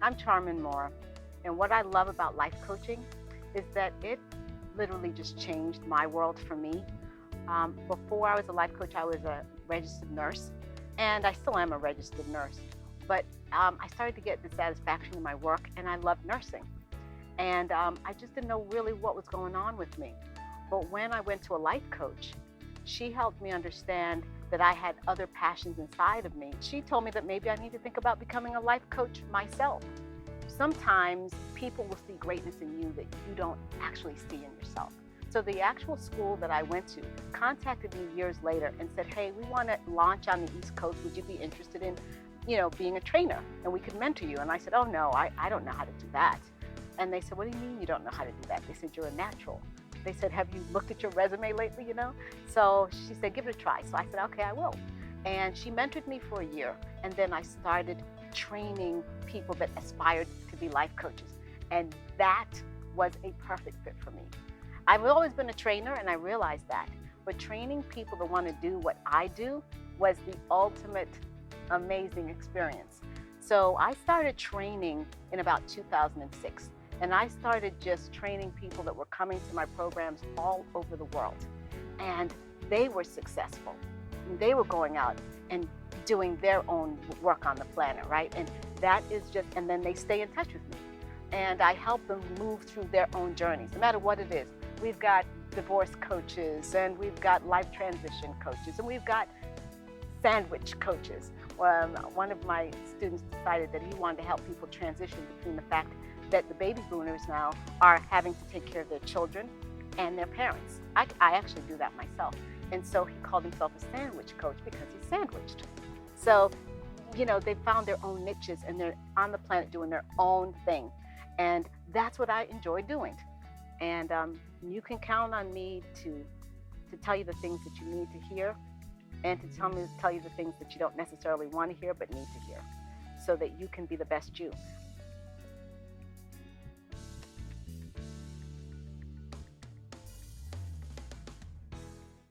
I'm Charmin Moore, and what I love about life coaching is that it literally just changed my world for me. Before I was a life coach, I was a registered nurse, and I still am a registered nurse. But I started to get dissatisfaction in my work, and I loved nursing. And I just didn't know really what was going on with me. But when I went to a life coach, she helped me understand that I had other passions inside of me. She told me that maybe I need to think about becoming a life coach myself. Sometimes people will see greatness in you that you don't actually see in yourself. So the actual school that I went to contacted me years later and said, hey, we want to launch on the East Coast. Would you be interested in, being a trainer? And we could mentor you. And I said, oh, no, I don't know how to do that. And they said, what do you mean you don't know how to do that? They said, you're a natural. They said, have you looked at your resume lately, So she said, give it a try. So I said, okay, I will. And she mentored me for a year. And then I started training people that aspired to be life coaches. And that was a perfect fit for me. I've always been a trainer, and I realized that. But training people to want to do what I do was the ultimate amazing experience. So I started training in about 2006. And I started just training people that were coming to my programs all over the world. And they were successful. And they were going out and doing their own work on the planet, right? And that is just, and then they stay in touch with me. And I help them move through their own journeys, no matter what it is. We've got divorce coaches, and we've got life transition coaches, and we've got sandwich coaches. One of my students decided that he wanted to help people transition between the fact that the baby boomers now are having to take care of their children and their parents. I actually do that myself. And so he called himself a sandwich coach because he's sandwiched. So, they found their own niches, and they're on the planet doing their own thing. And that's what I enjoy doing. And you can count on me to tell you the things that you need to hear, and to tell you the things that you don't necessarily want to hear but need to hear, so that you can be the best you.